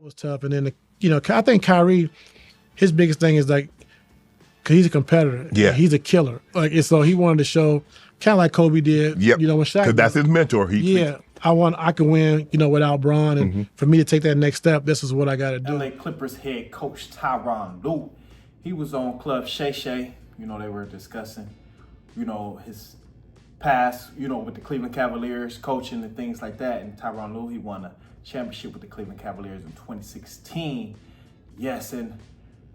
Was tough. And then, I think Kyrie, his biggest thing is like, because he's a competitor. Yeah. He's a killer. And so he wanted to show, kind of like Kobe did, Yep. when Shaq. Because that's his mentor. I can win, without Bron. And for me to take that next step, this is what I got to do. LA Clippers head coach Ty Lue, he was on Club Shay Shay. They were discussing, his past, with the Cleveland Cavaliers, coaching and things like that. And Ty Lue, he won a championship with the Cleveland Cavaliers in 2016. Yes, and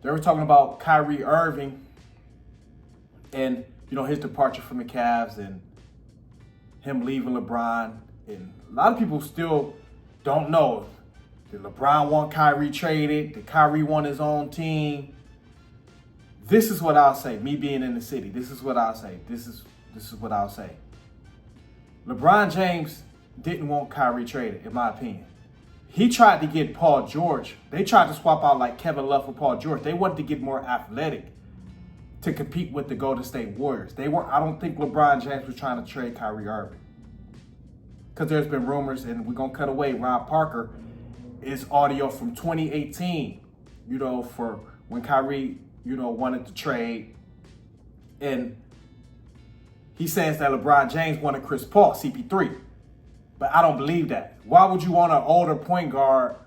they were talking about Kyrie Irving and, his departure from the Cavs and him leaving LeBron. And a lot of people still don't know. Did LeBron want Kyrie traded? Did Kyrie want his own team? This is what I'll say. Me being in the city, this is what I'll say. This is what I'll say. LeBron James didn't want Kyrie traded, in my opinion. He tried to get Paul George. They tried to swap out like Kevin Love for Paul George. They wanted to get more athletic to compete with the Golden State Warriors. I don't think LeBron James was trying to trade Kyrie Irving. Because there's been rumors, and we're going to cut away, Ron Parker is audio from 2018, for when Kyrie, wanted to trade. And he says that LeBron James wanted Chris Paul, CP3. But I don't believe that. Why would you want an older point guard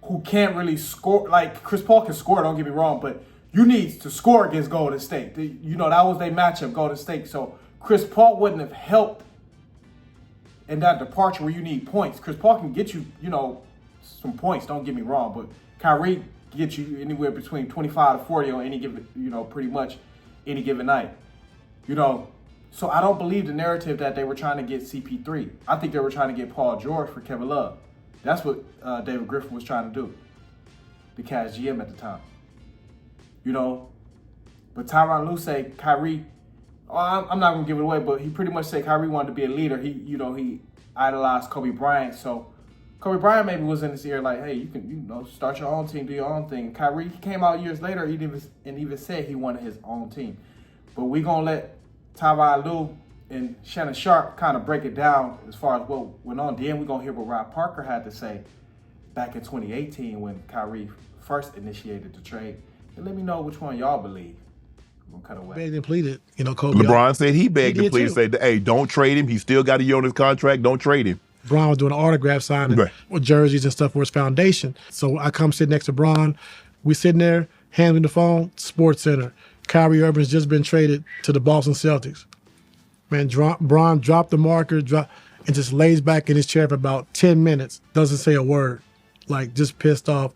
who can't really score? Like, Chris Paul can score, don't get me wrong, but you need to score against Golden State. That was their matchup, Golden State. So Chris Paul wouldn't have helped in that departure where you need points. Chris Paul can get you, some points, don't get me wrong, but Kyrie can get you anywhere between 25 to 40 on any given, pretty much any given night. So I don't believe the narrative that they were trying to get CP3. I think they were trying to get Paul George for Kevin Love. That's what David Griffin was trying to do, the Cavs GM at the time. But Ty Lue said Kyrie, I'm not going to give it away, but he pretty much said Kyrie wanted to be a leader. He idolized Kobe Bryant. So Kobe Bryant maybe was in his ear like, hey, you can, start your own team, do your own thing. Kyrie, he came out years later and even said he wanted his own team. But we're going to let Ty Lue and Shannon Sharp kind of break it down as far as what went on. Then we're going to hear what Rob Parker had to say back in 2018 when Kyrie first initiated the trade. And let me know which one y'all believe. We're going to cut away. Begged and pleaded, Kobe. LeBron said he begged and pleaded, said, hey, don't trade him. He still got a year on his contract. Don't trade him. Bron was doing an autograph signing with jerseys and stuff for his foundation. So I come sit next to Bron. We sitting there, handling the phone, SportsCenter. Kyrie Irving's just been traded to the Boston Celtics. Man, Bron dropped the marker, and just lays back in his chair for about 10 minutes. Doesn't say a word, like just pissed off.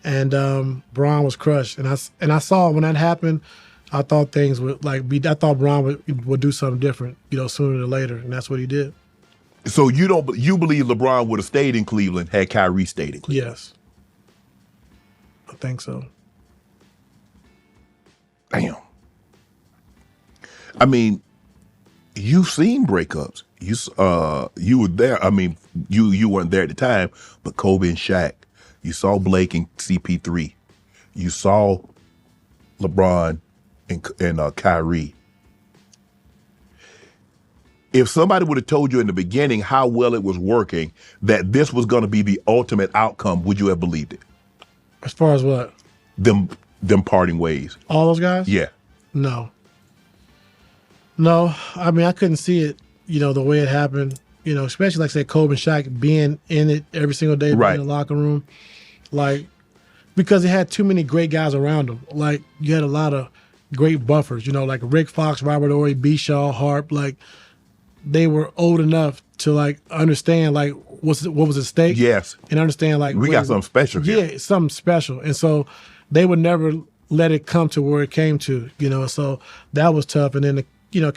And Bron was crushed. And I saw when that happened, I thought things would I thought Bron would do something different, sooner than later, and that's what he did. So you believe LeBron would have stayed in Cleveland had Kyrie stayed in Cleveland? Yes, I think so. Damn. I mean, you've seen breakups. You were there. I mean, you weren't there at the time, but Kobe and Shaq. You saw Blake and CP3. You saw LeBron and Kyrie. If somebody would have told you in the beginning how well it was working, that this was going to be the ultimate outcome, would you have believed it? As far as what? Them parting ways. All those guys? Yeah. No, I mean, I couldn't see it, the way it happened, especially like say Kobe and Shaq being in it every single day, being in the locker room, because they had too many great guys around them. Like, you had a lot of great buffers, like Rick Fox, Robert Horry, B. Shaw, Harp, they were old enough to understand what was at stake. Yes. And understand we got something special here. Yeah, something special. And so they would never let it come to where it came to, so that was tough. And then,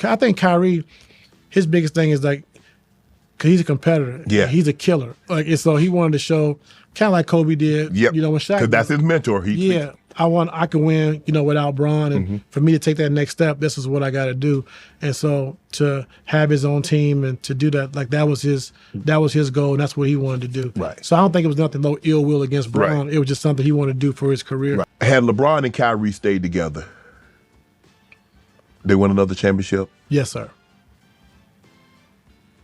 I think Kyrie, his biggest thing is because he's a competitor. Yeah. He's a killer. And so he wanted to show, kind of like Kobe did, when Shaq. Because that's his mentor. I can win, without Bron. And for me to take that next step, this is what I got to do. And so to have his own team and to do that, that was his goal, and that's what he wanted to do. Right. So I don't think it was nothing, no ill will against Bron. Right. It was just something he wanted to do for his career. Right. Had LeBron and Kyrie stayed together, they won another championship? Yes, sir.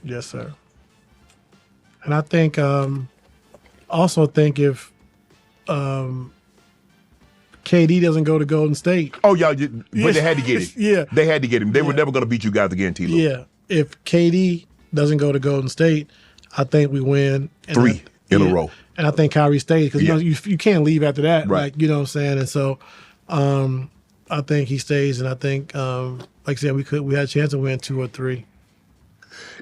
Yes, sir. And I think, also think if KD doesn't go to Golden State. Oh, y'all, but they had to get him. Yeah. They had to get him. They were never going to beat you guys again, Ty Lue. Yeah. If KD doesn't go to Golden State, I think we win. And 3 in a row. And I think Kyrie stays because you can't leave after that. Right. Like, you know what I'm saying? And so I think he stays, and I think, like I said, we had a chance to win 2 or 3.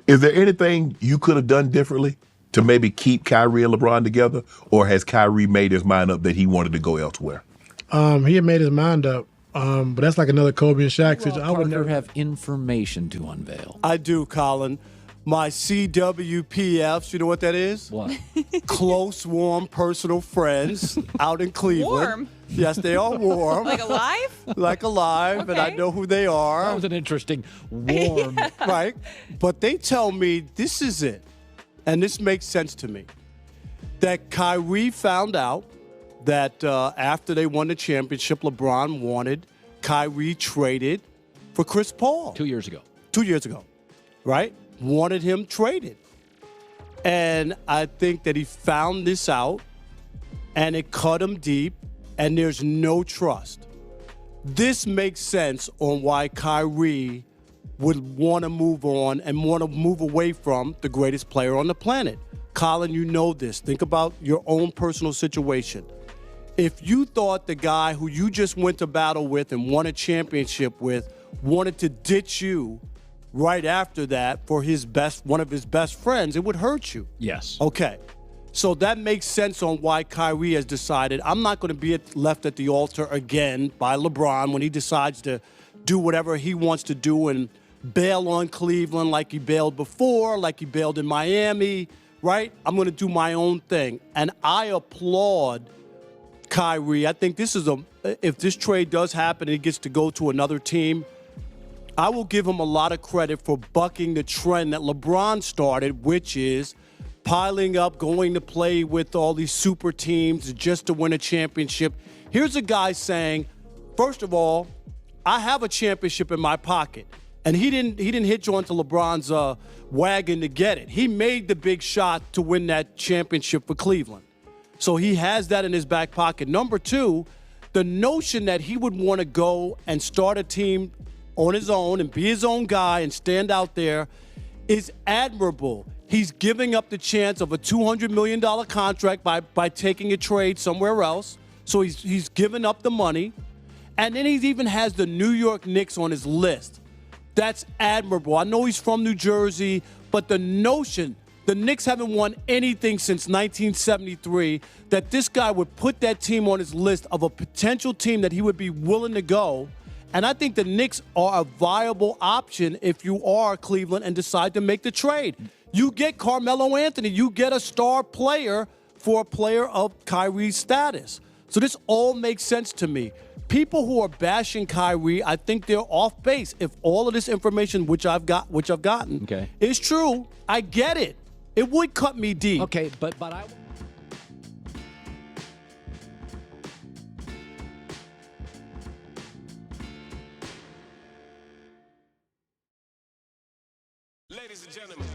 Is there anything you could have done differently to maybe keep Kyrie and LeBron together, or has Kyrie made his mind up that he wanted to go elsewhere? He had made his mind up, but that's like another Kobe and Shaq situation. I would never have information to unveil. I do, Colin. My CWPFs, you know what that is? What? Close, warm, personal friends out in Cleveland. Warm? Yes, they are warm. Like alive? Like alive, and I Okay. know who they are. That was an interesting warm. Right? But they tell me this is it, and this makes sense to me, that Kyrie found out that after they won the championship, LeBron wanted Kyrie traded for Chris Paul. 2 years ago. 2 years ago, right? Wanted him traded. And I think that he found this out, and it cut him deep, and there's no trust. This makes sense on why Kyrie would want to move on and want to move away from the greatest player on the planet. Colin, you know this. Think about your own personal situation. If you thought the guy who you just went to battle with and won a championship with wanted to ditch you right after that for one of his best friends, it would hurt you. Yes. Okay. So that makes sense on why Kyrie has decided, I'm not going to be left at the altar again by LeBron when he decides to do whatever he wants to do and bail on Cleveland like he bailed before, like he bailed in Miami, right? I'm going to do my own thing. And I applaud Kyrie. I think this is if this trade does happen and he gets to go to another team, I will give him a lot of credit for bucking the trend that LeBron started, which is piling up, going to play with all these super teams just to win a championship. Here's a guy saying, first of all, I have a championship in my pocket. And he didn't hitch onto LeBron's wagon to get it. He made the big shot to win that championship for Cleveland. So he has that in his back pocket. Number two, the notion that he would want to go and start a team on his own and be his own guy and stand out there is admirable. He's giving up the chance of a $200 million contract by taking a trade somewhere else. So he's giving up the money. And then he even has the New York Knicks on his list. That's admirable. I know he's from New Jersey, but the notion, the Knicks haven't won anything since 1973, that this guy would put that team on his list of a potential team that he would be willing to go. And I think the Knicks are a viable option if you are Cleveland and decide to make the trade. You get Carmelo Anthony. You get a star player for a player of Kyrie's status. So this all makes sense to me. People who are bashing Kyrie, I think they're off base. If all of this information which I've gotten is true, I get it. It would cut me deep. Okay, but I. Ladies and gentlemen.